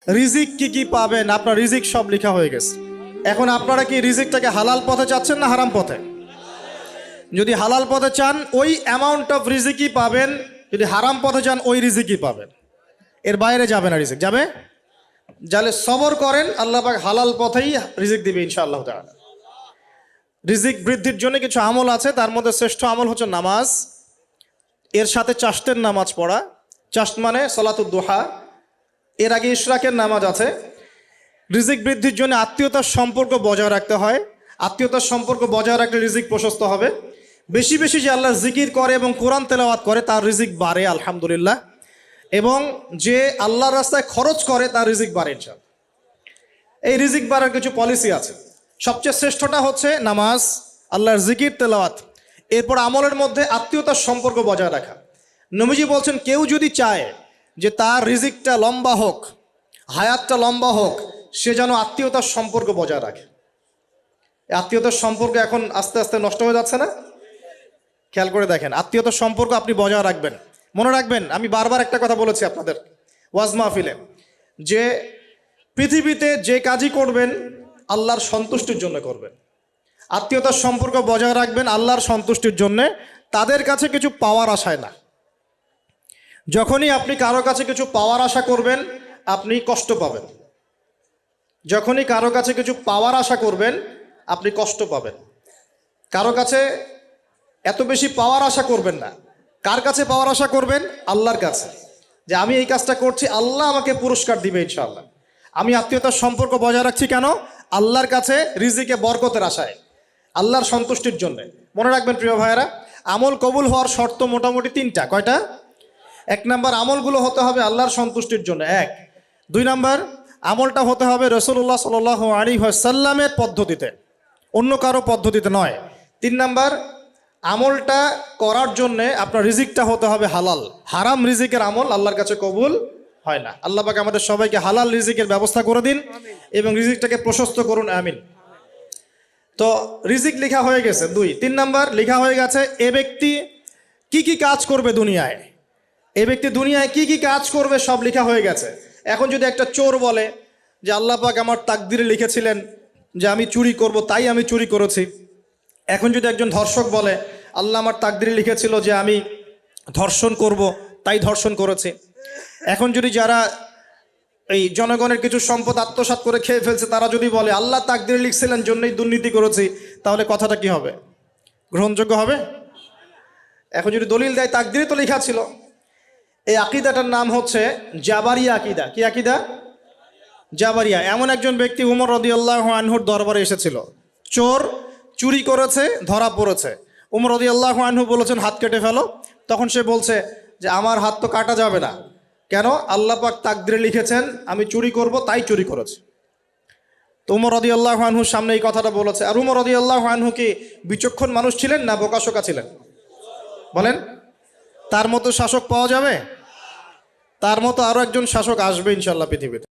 রিজিক কি কি পাবেন, আপনার রিজিক সব লেখা হয়ে গেছে। এখন আপনারা কি রিজিকটাকে হালাল পথে চাচ্ছেন না হারাম পথে? যদি হালাল পথে চান ওই অ্যামাউন্ট অফ রিজিকই পাবেন, যদি হারাম পথে চান ওই রিজিকই পাবেন, এর বাইরে যাবে না রিজিক। যাবে যাহলে সবর করেন, আল্লাহ পাক হালাল পথেই রিজিক দিবে ইনশাআল্লাহ তাআলা। রিজিক বৃদ্ধির জন্য কিছু আমল আছে, তার মধ্যে শ্রেষ্ঠ আমল হচ্ছে নামাজ, এর সাথে চাষ্টের নামাজ পড়া। চাষ্ট মানে সলাতুদ দুহা, এর আগে ইশরাকের নামাজ আছে। রিজিক বৃদ্ধির জন্য আত্মীয়তার সম্পর্ক বজায় রাখতে হয়, আত্মীয়তার সম্পর্ক বজায় রাখলে রিজিক প্রশস্ত হবে। বেশি বেশি যে আল্লাহর জিকির করে এবং কোরআন তেলাওয়াত করে তার রিজিক বাড়ে আলহামদুলিল্লাহ, এবং যে আল্লাহর রাস্তায় খরচ করে তার রিজিক বাড়ে ইনশাআল্লাহ। এই রিজিক বাড়ার কিছু পলিসি আছে। সবচেয়ে শ্রেষ্ঠটা হচ্ছে নামাজ, আল্লাহর জিকির তেলাওয়াত, এরপর আমলের মধ্যে আত্মীয়তার সম্পর্ক বজায় রাখা। নবীজি বলছেন কেউ যদি চায় যে তার রিজিকটা লম্বা হোক, হায়াতটা লম্বা হোক, সে যেন আত্মীয়তার সম্পর্ক বজায় রাখে। আত্মীয়তার সম্পর্ক এখন আস্তে আস্তে নষ্ট হয়ে যাচ্ছে না? খেয়াল করে দেখেন, আত্মীয়তার সম্পর্ক আপনি বজায় রাখবেন। মনে রাখবেন, আমি বারবার একটা কথা বলেছি আপনাদের ওয়াজ মাহফিলে, যে পৃথিবীতে যে কাজই করবেন আল্লাহর সন্তুষ্টির জন্য করবেন। আত্মীয়তার সম্পর্ক বজায় রাখবেন আল্লাহর সন্তুষ্টির জন্যে, তাদের কাছে কিছু পাওয়ার আশায় না। যখনই আপনি কারো কাছে কিছু পাওয়ার আশা করবেন আপনি কষ্ট পাবেন। যখনই কারো কাছে কিছু পাওয়ার আশা করবেন আপনি কষ্ট পাবেন। কারো কাছে এত বেশি পাওয়ার আশা করবেন না। কার কাছে পাওয়ার আশা করবেন? আল্লাহর কাছে, যে আমি এই কাজটা করছি, আল্লাহ আমাকে পুরস্কার দিবে ইনশাআল্লাহ। আমি আত্মীয়তার সম্পর্ক বজায় রাখছি কেন? আল্লাহর কাছে রিজিকে বরকতের আশায়, আল্লাহর সন্তুষ্টির জন্য। মনে রাখবেন প্রিয় ভাইয়েরা, আমল কবুল হওয়ার শর্ত মোটামুটি তিনটা। কয়টা? এক নাম্বার, আমলগুলো হতে হবে আল্লাহর সন্তুষ্টির জন্য, এক। দুই নাম্বার, আমলটা হতে হবে রাসূলুল্লাহ সাল্লাল্লাহু আলাইহি ওয়াসাল্লামের পদ্ধতিতে, অন্য কারো পদ্ধতিতে নয়। তিন নাম্বার, আমলটা করার জন্যে আপনার রিজিকটা হতে হবে হালাল। হারাম রিজিকের আমল আল্লাহর কাছে কবুল হয় না। আল্লাহ পাক আমাদের সবাইকে হালাল রিজিকের ব্যবস্থা করে দিন এবং রিজিকটাকে প্রশস্ত করুন, আমিন। তো রিজিক লেখা হয়ে গেছে। তিন নাম্বার লেখা হয়ে গেছে এ ব্যক্তি কি কি কাজ করবে দুনিয়ায়, এ ব্যক্তি দুনিয়ায় কি কি কাজ করবে সব লেখা হয়ে গেছে। এখন যদি একটা চোর বলে যে আল্লাহ পাক আমার তাকদিরে লিখেছিলেন যে আমি চুরি করব, তাই আমি চুরি করেছি। এখন যদি একজন ধর্ষক বলে আল্লাহ আমার তাকদিরে লিখেছিল যে আমি ধর্ষণ করব, তাই ধর্ষণ করেছি। এখন যদি যারা এই জনগণের কিছু সম্পদ আত্মসাৎ করে খেয়ে ফেলছে তারা যদি বলে আল্লাহ তাকদিরে লিখছিলেন জন্যই দুর্নীতি করেছি, তাহলে কথাটা কি হবে? গ্রহণযোগ্য হবে? এখন যদি দলিল দেয় তাকদিরে তো লেখা ছিল। এই আকিদাটার নাম হচ্ছে জাবারিয়া আকিদা। কি আকিদা? জাবারিয়া। এমন একজন ব্যক্তি উমর রাদিয়াল্লাহু আনহুর দরবারে এসেছিল, চোর চুরি করেছে, ধরা পড়েছে। উমর রাদিয়াল্লাহু আনহু বলেছেন হাত কেটে ফেলো। তখন সে বলছে যে আমার হাত তো কাটা যাবে না। কেন? আল্লাহ পাক তাকদিরে লিখেছেন আমি চুরি করব, তাই চুরি করেছি। তো উমর রাদিয়াল্লাহু আনহুর সামনে এই কথাটা বলেছে। আর উমর রাদিয়াল্লাহু আনহু কি বিচক্ষণ মানুষ ছিলেন না বোকাশোকা ছিলেন? বলেন, তার মতো শাসক পাওয়া যাবে? তার মতো আরো একজন শাসক আসবে ইনশাআল্লাহ পৃথিবীতে।